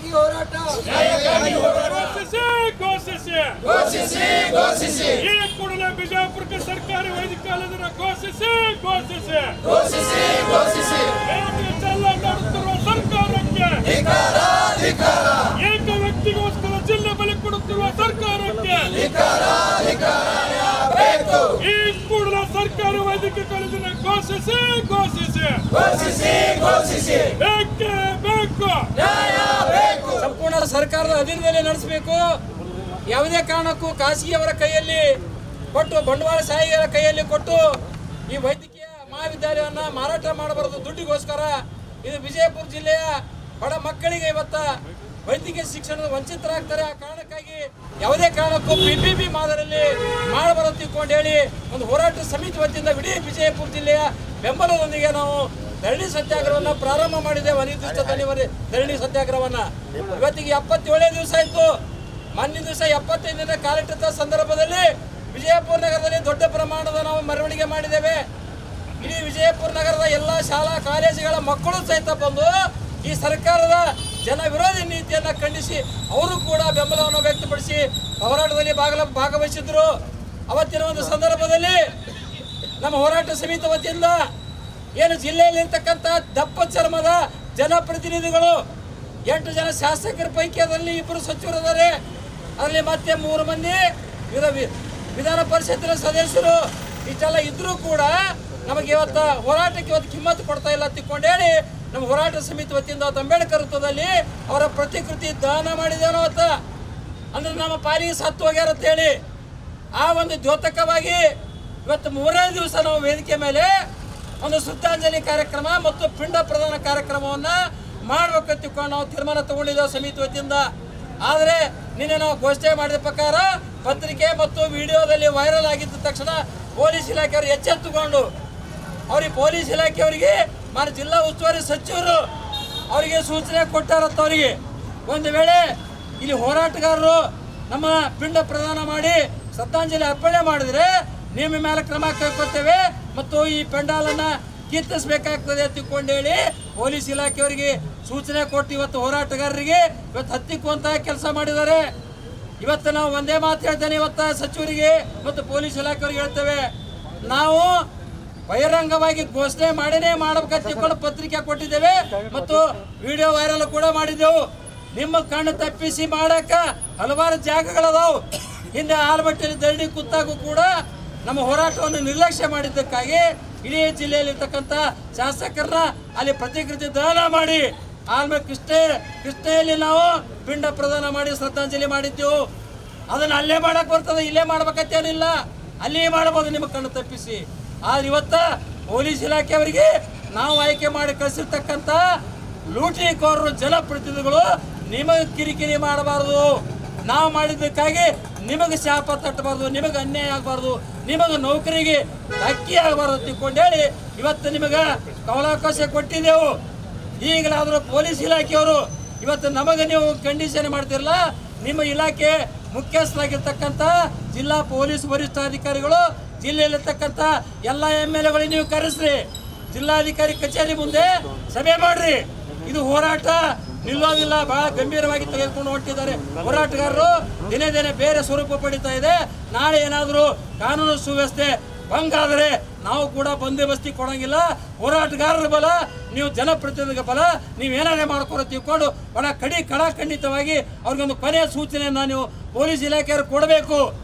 ನ್ಯಾಯಕ್ಕಾಗಿ ಹೋರಾಟ ಘೋಷಿಸಿ ಈ ಕೂಡಲೇ ಬಿಜಾಪುರಕ್ಕೆ ಸರ್ಕಾರಿ ವೈದ್ಯಕಾಲಯದ ಘೋಷಿಸಿ ಚೆಲ್ಲಾಟ ಆಡುತ್ತಿರುವ ಸರ್ಕಾರಕ್ಕೆ ಏಕ ವ್ಯಕ್ತಿಗೋಸ್ಕರ ಜಿಲ್ಲೆ ಬಲಿ ಕೊಡುತ್ತಿರುವ ಸರ್ಕಾರಕ್ಕೆ ಈ ಕೂಡಲೇ ಸರ್ಕಾರಿ ವೈದ್ಯಕೀಯ ಕಾಲೇಜಿನ ಘೋಷಿಸಿ ಬೇಕೇ ಬೇಕು ಸಂಪೂರ್ಣ ಸರ್ಕಾರದ ಅಧೀನದಲ್ಲಿ ನಡೆಸಬೇಕು. ಯಾವುದೇ ಕಾರಣಕ್ಕೂ ಖಾಸಗಿಯವರ ಕೈಯಲ್ಲಿ ಕೊಟ್ಟು ಬಂಡವಾಳಶಾಹಿಗಳ ಕೈಯಲ್ಲಿ ಕೊಟ್ಟು ಈ ವೈದ್ಯಕೀಯ ಮಹಾವಿದ್ಯಾಲಯವನ್ನು ಮಾರಾಟ ಮಾಡಬಾರದು ದುಡ್ಡಿಗೋಸ್ಕರ. ಇದು ವಿಜಯಪುರ ಜಿಲ್ಲೆಯ ಬಡ ಮಕ್ಕಳಿಗೆ ಇವತ್ತ ವೈದ್ಯಕೀಯ ಶಿಕ್ಷಣದ ವಂಚಿತರಾಗ್ತಾರೆ. ಆ ಕಾರಣಕ್ಕಾಗಿ ಯಾವುದೇ ಕಾರಣಕ್ಕೂ PPP ಮಾದರಿಯಲ್ಲಿ ಮಾಡಬಾರದು ತಿಳ್ಕೊಂಡು ಹೇಳಿ ಒಂದು ಹೋರಾಟ ಸಮಿತಿ ವತಿಯಿಂದ ಇಡೀ ವಿಜಯಪುರ ಜಿಲ್ಲೆಯ ಬೆಂಬಲದೊಂದಿಗೆ ನಾವು ಧರಣಿ ಸತ್ಯಾಗ್ರಹವನ್ನು ಪ್ರಾರಂಭ ಮಾಡಿದ್ದೇವೆ. ಅನಿರ್ದಿಷ್ಟ ಧರಣಿ ಸತ್ಯಾಗ್ರಹವನ್ನು ಇವತ್ತಿಗೆ 77ನೇ ದಿವಸ ಆಯಿತು. ಮೊನ್ನೆ ದಿವಸ 75ನೇ ಕಾಲಿಟ್ಟ ಸಂದರ್ಭದಲ್ಲಿ ವಿಜಯಪುರ ನಗರದಲ್ಲಿ ದೊಡ್ಡ ಪ್ರಮಾಣದ ನಾವು ಮೆರವಣಿಗೆ ಮಾಡಿದ್ದೇವೆ. ಇಡೀ ವಿಜಯಪುರ ನಗರದ ಎಲ್ಲ ಶಾಲಾ ಕಾಲೇಜುಗಳ ಮಕ್ಕಳು ಸಹಿತ ಬಂದು ಈ ಸರ್ಕಾರದ ಜನ ವಿರೋಧಿ ನೀತಿಯನ್ನು ಖಂಡಿಸಿ ಅವರು ಕೂಡ ಬೆಂಬಲವನ್ನು ವ್ಯಕ್ತಪಡಿಸಿ ಹೋರಾಟದಲ್ಲಿ ಭಾಗವಹಿಸಿದ್ರು. ಅವತ್ತಿನ ಒಂದು ಸಂದರ್ಭದಲ್ಲಿ ನಮ್ಮ ಹೋರಾಟ ಸಮಿತಿ ವತಿಯಿಂದ ಏನು ಜಿಲ್ಲೆಯಲ್ಲಿರ್ತಕ್ಕಂಥ ದಪ್ಪ ಚರ್ಮದ ಜನಪ್ರತಿನಿಧಿಗಳು 8 ಜನ ಶಾಸಕರ ಪೈಕಿ ಅದರಲ್ಲಿ 2 ಸಚಿವರಿದ್ದಾರೆ. ಅದರಲ್ಲಿ ಮತ್ತೆ 3 ಮಂದಿ ವಿಧಾನ ಪರಿಷತ್ತಿನ ಸದಸ್ಯರು. ಇಷ್ಟೆಲ್ಲ ಇದ್ರೂ ಕೂಡ ನಮಗೆ ಇವತ್ತು ಹೋರಾಟಕ್ಕೆ ಇವತ್ತು ಕಿಮ್ಮತ್ತು ಕೊಡ್ತಾ ಇಲ್ಲ ತಿಳ್ಕೊಂಡು ಹೇಳಿ ನಮ್ಮ ಹೋರಾಟ ಸಮಿತಿ ವತಿಯಿಂದ ಅಂಬೇಡ್ಕರ್ ವೃತ್ತದಲ್ಲಿ ಅವರ ಪ್ರತಿಕೃತಿ ದಾನ ಮಾಡಿದ್ದೇನೋ ಅವತ್ತ. ಅಂದ್ರೆ ನಮ್ಮ ಪಾಲಿಗೆ ಸತ್ತು ಹೋಗ್ಯಾರ ಅಂತೇಳಿ ಆ ಒಂದು ದ್ಯೋತಕವಾಗಿ ಇವತ್ತು 3ನೇ ದಿವಸ ನಾವು ವೇದಿಕೆ ಮೇಲೆ ಒಂದು ಶ್ರದ್ಧಾಂಜಲಿ ಕಾರ್ಯಕ್ರಮ ಮತ್ತು ಪಿಂಡ ಪ್ರದಾನ ಕಾರ್ಯಕ್ರಮವನ್ನು ಮಾಡಬೇಕಂತ ತಿಳ್ಕೊಂಡು ನಾವು ತೀರ್ಮಾನ ತಗೊಂಡಿದ್ದೇವೆ ಸಮಿತಿ ವತಿಯಿಂದ. ಆದರೆ ನಿನ್ನೆ ನಾವು ಘೋಷಣೆ ಮಾಡಿದ ಪ್ರಕಾರ ಪತ್ರಿಕೆ ಮತ್ತು ವಿಡಿಯೋದಲ್ಲಿ ವೈರಲ್ ಆಗಿದ್ದ ತಕ್ಷಣ ಪೊಲೀಸ್ ಇಲಾಖೆಯವರು ಎಚ್ಚೆತ್ತುಕೊಂಡು ಅವ್ರಿಗೆ ಪೊಲೀಸ್ ಇಲಾಖೆಯವರಿಗೆ ಮಾನ್ಯ ಜಿಲ್ಲಾ ಉಸ್ತುವಾರಿ ಸಚಿವರು ಅವರಿಗೆ ಸೂಚನೆ ಕೊಟ್ಟಾರತ್ತ. ಅವರಿಗೆ ಒಂದು ವೇಳೆ ಇಲ್ಲಿ ಹೋರಾಟಗಾರರು ನಮ್ಮ ಪಿಂಡ ಪ್ರದಾನ ಮಾಡಿ ಶ್ರದ್ಧಾಂಜಲಿ ಅರ್ಪಣೆ ಮಾಡಿದರೆ ನಿಮ್ಮ ಮೇಲೆ ಕ್ರಮ ಕೈಗೊಳ್ತೇವೆ ಮತ್ತು ಈ ಪೆಂಡಾಲನ್ನು ಕಿತ್ತಿಸಬೇಕಾಗ್ತದೆ ತಿಳ್ಕೊಂಡು ಹೇಳಿ ಪೊಲೀಸ್ ಇಲಾಖೆಯವರಿಗೆ ಸೂಚನೆ ಕೊಟ್ಟು ಇವತ್ತು ಹೋರಾಟಗಾರರಿಗೆ ಇವತ್ತು ಹತ್ತಿಕ್ಕುವಂತಹ ಕೆಲಸ ಮಾಡಿದ್ದಾರೆ. ಇವತ್ತು ನಾವು ಒಂದೇ ಮಾತು ಹೇಳ್ತೇನೆ, ಇವತ್ತು ಸಚಿವರಿಗೆ ಮತ್ತು ಪೊಲೀಸ್ ಇಲಾಖೆಯವರಿಗೆ ಹೇಳ್ತೇವೆ, ನಾವು ಬಹಿರಂಗವಾಗಿ ಘೋಷಣೆ ಮಾಡಿನೇ ಮಾಡಬೇಕಂತ ತಿಳ್ಕೊಂಡು ಪತ್ರಿಕೆ ಕೊಟ್ಟಿದ್ದೇವೆ ಮತ್ತು ವಿಡಿಯೋ ವೈರಲ್ ಕೂಡ ಮಾಡಿದ್ದೆವು. ನಿಮ್ಮ ಕಣ್ಣು ತಪ್ಪಿಸಿ ಮಾಡಕ್ಕ ಹಲವಾರು ಜಾಗಗಳದಾವು. ಹಿಂದೆ ಆಲಮಟ್ಟಿಯಲ್ಲಿ ಧರಣಿ ಕೂತಾಗೂ ಕೂಡ ನಮ್ಮ ಹೋರಾಟವನ್ನು ನಿರ್ಲಕ್ಷ್ಯ ಮಾಡಿದ್ದಕ್ಕಾಗಿ ಇಡೀ ಜಿಲ್ಲೆಯಲ್ಲಿರ್ತಕ್ಕಂಥ ಶಾಸಕರನ್ನ ಅಲ್ಲಿ ಪ್ರತಿಕೃತಿ ದಾನ ಮಾಡಿ ಆಮೇಲೆ ಕೃಷ್ಣೆಯಲ್ಲಿ ನಾವು ಪಿಂಡ ಪ್ರದಾನ ಮಾಡಿ ಶ್ರದ್ಧಾಂಜಲಿ ಮಾಡಿದ್ದೆವು. ಅದನ್ನು ಅಲ್ಲೇ ಮಾಡಕ್ಕೆ ಬರ್ತದೆ, ಇಲ್ಲೇ ಮಾಡ್ಬೇಕಂತೇನಿಲ್ಲ, ಅಲ್ಲಿ ಮಾಡಬಹುದು ನಿಮ್ಮ ಕಣ್ಣು ತಪ್ಪಿಸಿ. ಆದ್ರೆ ಇವತ್ತ ಪೊಲೀಸ್ ಇಲಾಖೆಯವರಿಗೆ ನಾವು ಆಯ್ಕೆ ಮಾಡಿ ಕಳಿಸಿರ್ತಕ್ಕಂಥ ಲೂಟಿಕೋರರು ಜನಪ್ರತಿನಿಧಿಗಳು ನಿಮಗೆ ಕಿರಿಕಿರಿ ಮಾಡಬಾರ್ದು, ನಾವು ಮಾಡಿದ್ದಕ್ಕಾಗಿ ನಿಮಗೆ ಶಾಪ ತಟ್ಟಬಾರ್ದು, ನಿಮಗೆ ಅನ್ಯಾಯ ಆಗಬಾರ್ದು, ನಿಮಗೆ ನೌಕರಿಗೆ ಧಕ್ಕಿ ಆಗಬಾರ್ದು ತಿಳ್ಕೊಂಡು ಹೇಳಿ ಇವತ್ತು ನಿಮಗೆ ಕವಲಾವಕಾಶ ಕೊಟ್ಟಿದ್ದೆವು. ಈಗಲಾದರೂ ಪೊಲೀಸ್ ಇಲಾಖೆಯವರು ಇವತ್ತು ನಮಗೆ ನೀವು ಕಂಡೀಷನ್ ಮಾಡ್ತಿರಲ್ಲ, ನಿಮ್ಮ ಇಲಾಖೆ ಮುಖ್ಯಸ್ಥರಾಗಿರ್ತಕ್ಕಂಥ ಜಿಲ್ಲಾ ಪೊಲೀಸ್ ವರಿಷ್ಠಾಧಿಕಾರಿಗಳು ಜಿಲ್ಲೆಯಲ್ಲಿರ್ತಕ್ಕಂಥ ಎಲ್ಲ MLAಗಳಿಗೆ ನೀವು ಕರೆಸ್ರಿ, ಜಿಲ್ಲಾಧಿಕಾರಿ ಕಚೇರಿ ಮುಂದೆ ಸಭೆ ಮಾಡ್ರಿ. ಇದು ಹೋರಾಟ ನಿಲ್ಲೋದಿಲ್ಲ, ಬಹಳ ಗಂಭೀರವಾಗಿ ತೆಗೆದುಕೊಂಡು ಹೊರಟಿದ್ದಾರೆ ಹೋರಾಟಗಾರರು. ದಿನೇ ದಿನೇ ಬೇರೆ ಸ್ವರೂಪ ಪಡಿತಾ ಇದೆ. ನಾಳೆ ಏನಾದರೂ ಕಾನೂನು ಸುವ್ಯವಸ್ಥೆ ಭಂಗ ಆದರೆ ನಾವು ಕೂಡ ಬಂದೋಬಸ್ತಿ ಕೊಡೋಂಗಿಲ್ಲ. ಹೋರಾಟಗಾರರ ಬಲ, ನೀವು ಜನಪ್ರತಿನಿಧಿಗಳ ಬಲ, ನೀವೇನಾರೇ ಮಾಡ್ಕೊರೋ ತಿಳ್ಕೊಂಡು ಬಹಳ ಕಡಾಖಂಡಿತವಾಗಿ ಅವ್ರಿಗೊಂದು ಕೊನೆಯ ಸೂಚನೆಯನ್ನು ನೀವು ಪೊಲೀಸ್ ಇಲಾಖೆಯವರು ಕೊಡಬೇಕು.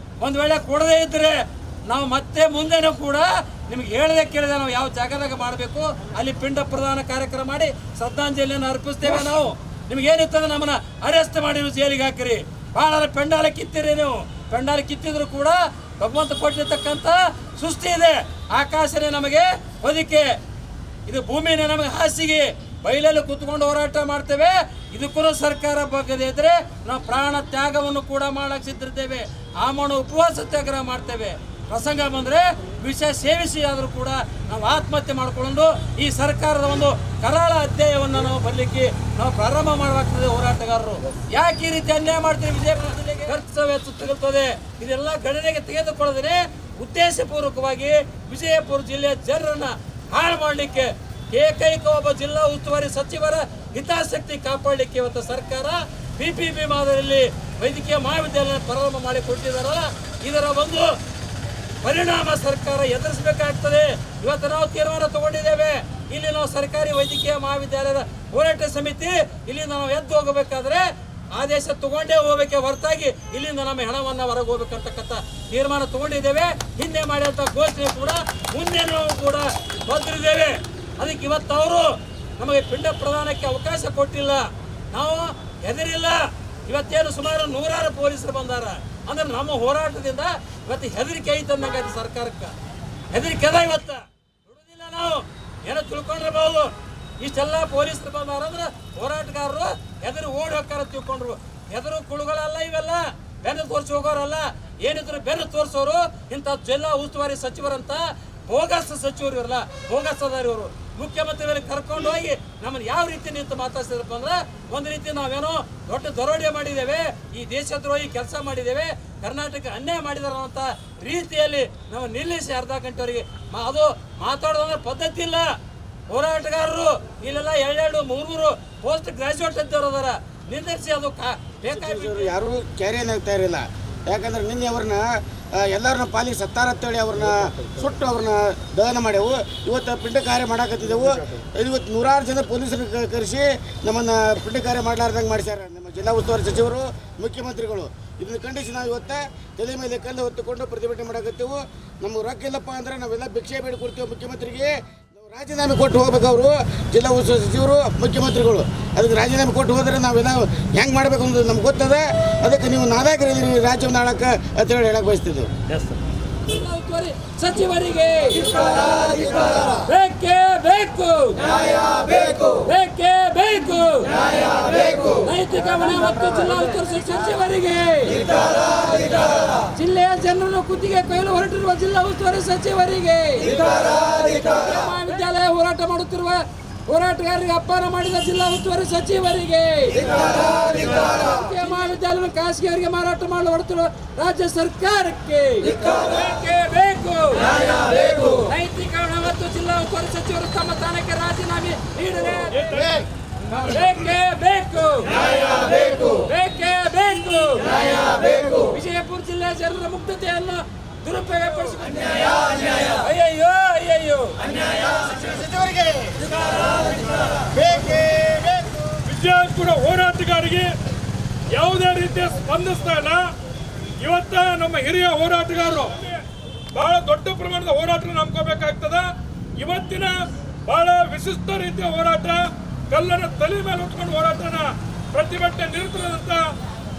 ಒಂದು ವೇಳೆ ಕೊಡದೇ ಇದ್ದರೆ ನಾವು ಮತ್ತೆ ಮುಂದೆನೂ ಕೂಡ ನಿಮ್ಗೆ ಹೇಳದೆ ಕೇಳಿದೆ ನಾವು ಯಾವ ಜಾಗದಾಗ ಮಾಡಬೇಕು ಅಲ್ಲಿ ಪಿಂಡ ಪ್ರದಾನ ಕಾರ್ಯಕ್ರಮ ಮಾಡಿ ಶ್ರದ್ಧಾಂಜಲಿಯನ್ನು ಅರ್ಪಿಸ್ತೇವೆ. ನಾವು ನಿಮ್ಗೆ ಏನಿರ್ತದೆ ನಮ್ಮನ್ನ ಅರೆಸ್ಟ್ ಮಾಡಿ ಜೈಲಿಗೆ ಹಾಕಿರಿ. ಭಾಳ ಪೆಂಡಾಲ ಕಿತ್ತಿರಿ, ನೀವು ಪೆಂಡಾಲ ಕಿತ್ತಿದ್ರು ಕೂಡ ಭಗವಂತ ಕೊಟ್ಟಿರ್ತಕ್ಕಂಥ ಸೃಷ್ಟಿ ಇದೆ. ಆಕಾಶನೇ ನಮಗೆ ಹೊದಿಕೆ, ಇದು ಭೂಮಿನೇ ನಮಗೆ ಹಾಸಿಗೆ. ಬಯಲಲ್ಲಿ ಕೂತ್ಕೊಂಡು ಹೋರಾಟ ಮಾಡ್ತೇವೆ. ಇದಕ್ಕೂ ಸರ್ಕಾರ ಬಗ್ಗದೇ ಇದ್ರೆ ನಾವು ಪ್ರಾಣ ತ್ಯಾಗವನ್ನು ಕೂಡ ಮಾಡಕ್ಕೆ ಸಿದ್ಧಿರ್ತೇವೆ. ಆಮರಣ ಉಪವಾಸ ಸತ್ಯಾಗ್ರಹ ಮಾಡ್ತೇವೆ. ಪ್ರಸಂಗ ಬಂದರೆ ವಿಷ ಸೇವಿಸಿ ಆದರೂ ಕೂಡ ನಾವು ಆತ್ಮಹತ್ಯೆ ಮಾಡಿಕೊಂಡು ಈ ಸರ್ಕಾರದ ಒಂದು ಕರಾಳ ಅಧ್ಯಾಯವನ್ನು ನಾವು ಬರಲಿಕ್ಕೆ ನಾವು ಪ್ರಾರಂಭ ಮಾಡಬೇಕಾಗ್ತದೆ. ಹೋರಾಟಗಾರರು ಯಾಕೆ ಈ ರೀತಿ ಅನ್ಯಾಯ ಮಾಡ್ತೀವಿ? ವಿಜಯಪುರ ಜಿಲ್ಲೆಗೆ ಕರ್ತವ್ಯ ತಗುಲ್ತದೆ. ಇದೆಲ್ಲ ಗಣನೆಗೆ ತೆಗೆದುಕೊಳ್ಳದೇ ಉದ್ದೇಶಪೂರ್ವಕವಾಗಿ ವಿಜಯಪುರ ಜಿಲ್ಲೆಯ ಜನರನ್ನ ಹಾಳು ಮಾಡಲಿಕ್ಕೆ ಏಕೈಕ ಒಬ್ಬ ಜಿಲ್ಲಾ ಉಸ್ತುವಾರಿ ಸಚಿವರ ಹಿತಾಸಕ್ತಿ ಕಾಪಾಡಲಿಕ್ಕೆ ಇವತ್ತು ಸರ್ಕಾರ PPP ಮಾದರಿಯಲ್ಲಿ ವೈದ್ಯಕೀಯ ಮಹಾವಿದ್ಯಾಲಯ ಪ್ರಾರಂಭ ಮಾಡಿ ಕೊಟ್ಟಿದ್ದಾರಲ್ಲ, ಇದರ ಒಂದು ಪರಿಣಾಮ ಸರ್ಕಾರ ಎದುರಿಸಬೇಕಾಗ್ತದೆ. ಇವತ್ತು ನಾವು ತೀರ್ಮಾನ ತಗೊಂಡಿದ್ದೇವೆ. ಇಲ್ಲಿ ನಾವು ಸರ್ಕಾರಿ ವೈದ್ಯಕೀಯ ಮಹಾವಿದ್ಯಾಲಯದ ಹೋರಾಟ ಸಮಿತಿ ಇಲ್ಲಿಂದ ನಾವು ಎದ್ದು ಹೋಗಬೇಕಾದ್ರೆ ಆದೇಶ ತಗೊಂಡೇ ಹೋಗಬೇಕೆ ಹೊರತಾಗಿ ಇಲ್ಲಿಂದ ನಮ್ಮ ಹಣವನ್ನ ಹೊರಗೆ ಹೋಗ್ಬೇಕಂತಕ್ಕಂಥ ತೀರ್ಮಾನ ತಗೊಂಡಿದ್ದೇವೆ. ಹಿಂದೆ ಮಾಡಿದಂಥ ಘೋಷಣೆ ಕೂಡ ಮುಂದೆ ನಾವು ಕೂಡ ಬದ್ರಿದ್ದೇವೆ. ಅದಕ್ಕೆ ಇವತ್ತು ಅವರು ನಮಗೆ ಪಿಂಡ ಪ್ರದಾನಕ್ಕೆ ಅವಕಾಶ ಕೊಟ್ಟಿಲ್ಲ, ನಾವು ಹೆದರಿಲ್ಲ. ಇವತ್ತೇನು ಸುಮಾರು 100 ಪೊಲೀಸರು ಬಂದಾರ ಅಂದ್ರೆ ನಮ್ಮ ಹೋರಾಟದಿಂದ ಇವತ್ತು ಹೆದರಿಕೆ ಐತೆ ಅಂದಂಗಾಯ್ತು ಸರ್ಕಾರಕ್ಕೆ. ಹೆದರಿಕೆ ಅದ ಇವತ್ತು ಬಿಡುದಿಲ್ಲ. ನಾವು ಏನೋ ತಿಳ್ಕೊಂಡಿರ್ಬೋದು, ಇಷ್ಟೆಲ್ಲ ಪೊಲೀಸರು ಬಂದಾರಂದ್ರೆ ಹೋರಾಟಗಾರರು ಹೆದರು ಓಡಿ ಹೋಗ್ತಾರ ತಿಳ್ಕೊಂಡ್ರು. ಹೆದರು ಕುಳುಗಳಲ್ಲ ಇವೆಲ್ಲ, ಬೆನ್ನು ತೋರಿಸಿ ಹೋಗೋರಲ್ಲ. ಏನಿದ್ರು ಬೆನ್ನು ತೋರಿಸೋರು ಇಂಥ ಜಿಲ್ಲಾ ಉಸ್ತುವಾರಿ ಸಚಿವರಂತ ಬೋಗಸ್ ಸಚಿವರು ಇರಲ್ಲ, ಬೋಗಸ್ ಅದಾರ ಇವರು. ಮುಖ್ಯಮಂತ್ರಿಗಳಿಗೆ ಕರ್ಕೊಂಡು ಹೋಗಿ ನಮ್ಮನ್ನು ಯಾವ ರೀತಿ ನಿಂತು ಮಾತಾಡ್ಸಿದ್ರಪ್ಪ ಅಂದ್ರೆ ಒಂದು ರೀತಿ ನಾವೇನೋ ದೊಡ್ಡ ದರೋಡೆ ಮಾಡಿದ್ದೇವೆ, ಈ ದೇಶದ್ರೋಹಿ ಕೆಲಸ ಮಾಡಿದ್ದೇವೆ, ಕರ್ನಾಟಕ ಅನ್ಯಾಯ ಮಾಡಿದಾರ ಅಂತ ರೀತಿಯಲ್ಲಿ ನಾವು ನಿಲ್ಲಿಸಿ ಅರ್ಧ ಗಂಟೆವರೆಗೆ ಅದು ಮಾತಾಡೋದಂದ್ರೆ ಪದ್ಧತಿ ಇಲ್ಲ. ಹೋರಾಟಗಾರರು ಇಲ್ಲೆಲ್ಲ 2-3 ಪೋಸ್ಟ್ ಗ್ರಾಜುಯೇಟ್ ಅಂತವ್ರು ಅದಾರ, ನಿರ್ಧರಿಸಿ ಅದು ಬೇಕಾಗಿ ಯಾರು ಕ್ಯಾರಿಯನ್ ಆಗ್ತಾ ಇರಲಿಲ್ಲ. ಯಾಕಂದ್ರೆ ನಿನ್ನೆ ಅವ್ರನ್ನ ಎಲ್ಲರನ್ನ ಪಾಲಿಗೆ ಸತ್ತಾರ ಅಂತೇಳಿ ಅವ್ರನ್ನ ಸುಟ್ಟು ಅವ್ರನ್ನ ದಹನ ಮಾಡ್ಯಾವು. ಇವತ್ತು ಪಿಂಡ ಕಾರ್ಯ ಮಾಡಾಕತ್ತಿದ್ದೆವು. ಇವತ್ತು 100 ಜನ ಪೊಲೀಸರು ಕರೆಸಿ ನಮ್ಮನ್ನು ಪಿಂಡ ಕಾರ್ಯ ಮಾಡಲಾರ್ದಂಗೆ ಮಾಡಿಸ್ಯಾರ ನಮ್ಮ ಜಿಲ್ಲಾ ಉಸ್ತುವಾರಿ ಸಚಿವರು, ಮುಖ್ಯಮಂತ್ರಿಗಳು. ಇದನ್ನು ಖಂಡಿಸಿ ನಾವು ಇವತ್ತು ತಲೆ ಮೇಲೆ ಕಲ್ಲು ಹೊತ್ತುಕೊಂಡು ಪ್ರತಿಭಟನೆ ಮಾಡಾಕತ್ತೆವು. ನಮ್ಗೆ ರೊಕ್ಕ ಇಲ್ಲಪ್ಪ ಅಂದ್ರೆ ನಾವೆಲ್ಲ ಭಿಕ್ಷೆ ಬೇಡಿ ಕೊಡ್ತೇವೆ ಮುಖ್ಯಮಂತ್ರಿಗೆ. ರಾಜೀನಾಮೆ ಕೊಟ್ಟು ಹೋಗ್ಬೇಕು ಅವರು, ಜಿಲ್ಲಾ ಉಸ್ತುವಾರಿ ಸಚಿವರು, ಮುಖ್ಯಮಂತ್ರಿಗಳು. ಅದಕ್ಕೆ ರಾಜೀನಾಮೆ ಕೊಟ್ಟು ಹೋದರೆ ನಾವೆಲ್ಲ ಹೆಂಗೆ ಮಾಡಬೇಕು ಅನ್ನೋದು ನಮ್ಗೆ ಗೊತ್ತದ. ಅದಕ್ಕೆ ನೀವು ನಾದಾಗಿರಿ ರಾಜ್ಯವನ್ನು ಆಳಕ್ಕೆ ಅಂತೇಳಿ ಹೇಳಕ್ಕೆ ಬಯಸ್ತಿದ್ದೆವು. ಸಚಿವರಿಗೆ ಬೇಕೇ ಬೇಕು, ಬೇಕೇ ಬೇಕು ನೈತಿಕ ಹೊಣೆ ಮತ್ತು ಜಿಲ್ಲಾ ಉಸ್ತುವಾರಿ ಸಚಿವರಿಗೆ, ಜಿಲ್ಲೆಯ ಜನರನ್ನು ಕುತ್ತಿಗೆ ಕೊಯ್ಲು ಹೊರಟಿರುವ ಜಿಲ್ಲಾ ಉಸ್ತುವಾರಿ ಸಚಿವರಿಗೆ, ಮಹಾವಿದ್ಯಾಲಯ ಹೋರಾಟ ಮಾಡುತ್ತಿರುವ ಹೋರಾಟಗಾರರಿಗೆ ಅಪಮಾನ ಮಾಡಿದ ಜಿಲ್ಲಾ ಉಸ್ತುವಾರಿ ಸಚಿವರಿಗೆ, ಮಹಾವಿದ್ಯಾಲಯ ಖಾಸಗಿಯವರಿಗೆ ಮಾರಾಟ ಮಾಡಲು ಹೊರಟಿರುವ ರಾಜ್ಯ ಸರ್ಕಾರಕ್ಕೆ ಬೇಕೇ ಬೇಕು, ನೈತಿಕ ಹೊಣೆ ಮತ್ತು ಜಿಲ್ಲಾ ಉಸ್ತುವಾರಿ ಸಚಿವರು ತಮ್ಮ ಸ್ಥಾನಕ್ಕೆ ರಾಜೀನಾಮೆ ನೀಡಲೇ ಬೇಕೇ ಬೇಕು, ಬೇಕೇ ಬೇಕು. ವಿಜಯಪುರ ಜಿಲ್ಲೆಯ ಜನರ ಮುಕ್ತತೆಯನ್ನು ದುರುಪಯೋಗಪಡಿಸಿಕೊಂಡು ಅಯ್ಯಯ್ಯೋ ವಿಜಯಪುರ ಹೋರಾಟಗಾರರಿಗೆ ಯಾವುದೇ ರೀತಿಯ ಸ್ಪಂದಿಸ್ತಾ ಇಲ್ಲ. ಇವತ್ತ ನಮ್ಮ ಹಿರಿಯ ಹೋರಾಟಗಾರರು ಬಹಳ ದೊಡ್ಡ ಪ್ರಮಾಣದ ಹೋರಾಟ ನಂಬ್ಕೋಬೇಕಾಗ್ತದ. ಇವತ್ತಿನ ಬಹಳ ವಿಶಿಷ್ಟ ರೀತಿಯ ಹೋರಾಟ, ಕಲ್ಲನ್ನು ತಲೆ ಮೇಲೆ ಉಟ್ಕೊಂಡು ಹೋರಾಟನ ಪ್ರತಿಭಟನೆ ನಿರತರಾದಂತ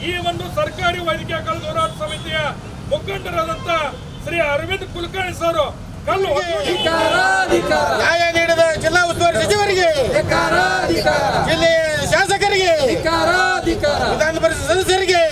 ಈ ಒಂದು ಸರ್ಕಾರಿ ವೈದ್ಯಕೀಯ ಕಲ್ಲದ ಹೋರಾಟ ಸಮಿತಿಯ ಮುಖಂಡರಾದಂತ ಶ್ರೀ ಅರವಿಂದ್ ಕುಲಕರ್ಣಿ ಸರ್ ಕಲ್ಲು ನ್ಯಾಯ ನೀಡಿದ ಜಿಲ್ಲಾ ಉಸ್ತುವಾರಿ ಸಚಿವರಿಗೆ, ಜಿಲ್ಲೆಯ ಶಾಸಕರಿಗೆ, ವಿಧಾನ ಪರಿಷತ್ ಸದಸ್ಯರಿಗೆ.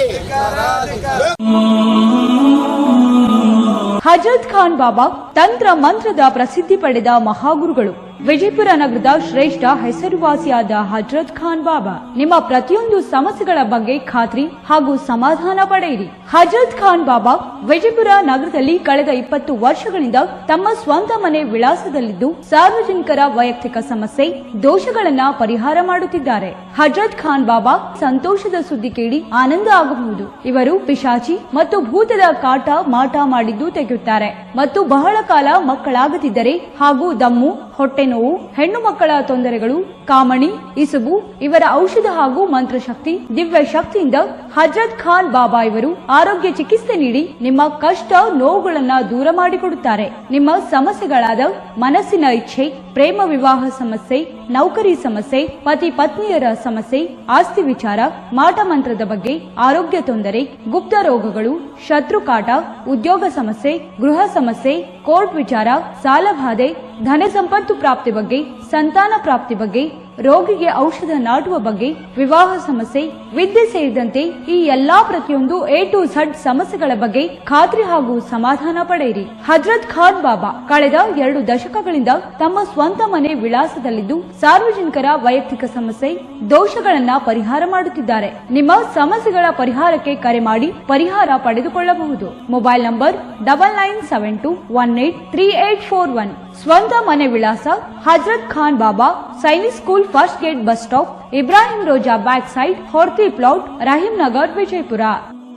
ಹಜರತ್ ಖಾನ್ ಬಾಬಾ ತಂತ್ರ ಮಂತ್ರದ ಪ್ರಸಿದ್ಧಿ ಪಡೆದ ಮಹಾಗುರುಗಳು. ವಿಜಯಪುರ ನಗರದ ಶ್ರೇಷ್ಠ ಹೆಸರುವಾಸಿಯಾದ ಹಜರತ್ ಖಾನ್ ಬಾಬಾ ನಿಮ್ಮ ಪ್ರತಿಯೊಂದು ಸಮಸ್ಯೆಗಳ ಬಗ್ಗೆ ಖಾತ್ರಿ ಹಾಗೂ ಸಮಾಧಾನ ಪಡೆಯಿರಿ. ಹಜರತ್ ಖಾನ್ ಬಾಬಾ ವಿಜಯಪುರ ನಗರದಲ್ಲಿ ಕಳೆದ 20 ವರ್ಷಗಳಿಂದ ತಮ್ಮ ಸ್ವಂತ ಮನೆ ವಿಳಾಸದಲ್ಲಿದ್ದು ಸಾರ್ವಜನಿಕರ ವೈಯಕ್ತಿಕ ಸಮಸ್ಯೆ ದೋಷಗಳನ್ನ ಪರಿಹಾರ ಮಾಡುತ್ತಿದ್ದಾರೆ. ಹಜರತ್ ಖಾನ್ ಬಾಬಾ ಸಂತೋಷದ ಸುದ್ದಿ ಕೇಳಿ ಆನಂದ ಆಗಬಹುದು. ಇವರು ಪಿಶಾಚಿ ಮತ್ತು ಭೂತದ ಕಾಟ ಮಾಟ ಮಾಡಿದ್ದು ತೆಗೆಯುತ್ತಾರೆ ಮತ್ತು ಬಹಳ ಕಾಲ ಮಕ್ಕಳಾಗದಿದ್ದರೆ ಹಾಗೂ ದಮ್ಮು, ಹೊಟ್ಟೆ ನೋವು, ಹೆಣ್ಣು ಮಕ್ಕಳ ತೊಂದರೆಗಳು, ಕಾಮಣಿ, ಇಸುಬು ಇವರ ಔಷಧ ಹಾಗೂ ಮಂತ್ರಶಕ್ತಿ, ದಿವ್ಯ ಶಕ್ತಿಯಿಂದ ಹಜರತ್ ಖಾನ್ ಬಾಬಾ ಇವರು ಆರೋಗ್ಯ ಚಿಕಿತ್ಸೆ ನೀಡಿ ನಿಮ್ಮ ಕಷ್ಟ ನೋವುಗಳನ್ನ ದೂರ ಮಾಡಿಕೊಡುತ್ತಾರೆ. ನಿಮ್ಮ ಸಮಸ್ಯೆಗಳಾದ ಮನಸ್ಸಿನ ಇಚ್ಛೆ, ಪ್ರೇಮ ವಿವಾಹ ಸಮಸ್ಯೆ, ನೌಕರಿ ಸಮಸ್ಯೆ, ಪತಿ ಪತ್ನಿಯರ ಸಮಸ್ಯೆ, ಆಸ್ತಿ ವಿಚಾರ, ಮಾಟ ಮಂತ್ರದ ಬಗ್ಗೆ, ಆರೋಗ್ಯ ತೊಂದರೆ, ಗುಪ್ತ ರೋಗಗಳು, ಶತ್ರುಕಾಟ, ಉದ್ಯೋಗ ಸಮಸ್ಯೆ, ಗೃಹ ಸಮಸ್ಯೆ, ಕೋರ್ಟ್ ವಿಚಾರ, ಸಾಲಬಾಧೆ, ಧನ ಸಂಪತ್ತು ಪ್ರಾಪ್ತಿ ಬಗ್ಗೆ, ಸಂತಾನ ಪ್ರಾಪ್ತಿ ಬಗ್ಗೆ, ರೋಗಿಗೆ ಔಷಧ ನಾಟುವ ಬಗ್ಗೆ, ವಿವಾಹ ಸಮಸ್ಯೆ, ವಿದ್ಯೆ ಸೇರಿದಂತೆ ಈ ಎಲ್ಲಾ ಪ್ರತಿಯೊಂದು A to Z ಸಮಸ್ಯೆಗಳ ಬಗ್ಗೆ ಖಾತ್ರಿ ಹಾಗೂ ಸಮಾಧಾನ ಪಡೆಯಿರಿ. ಹಜರತ್ ಖಾನ್ ಬಾಬಾ ಕಳೆದ 2 ದಶಕಗಳಿಂದ ತಮ್ಮ ಸ್ವಂತ ಮನೆ ವಿಳಾಸದಲ್ಲಿದ್ದು ಸಾರ್ವಜನಿಕರ ವೈಯಕ್ತಿಕ ಸಮಸ್ಯೆ ದೋಷಗಳನ್ನ ಪರಿಹಾರ ಮಾಡುತ್ತಿದ್ದಾರೆ. ನಿಮ್ಮ ಸಮಸ್ಯೆಗಳ ಪರಿಹಾರಕ್ಕೆ ಕರೆ ಮಾಡಿ ಪರಿಹಾರ ಪಡೆದುಕೊಳ್ಳಬಹುದು. Mobile number 9972183841. ಸ್ವಂತ ಮನೆ ವಿಳಾಸ Hazrat Khan Baba Sainik school first gate bus stop, Ibrahim Roja back side, Horti plot, Rahim Nagar, Vijayapura.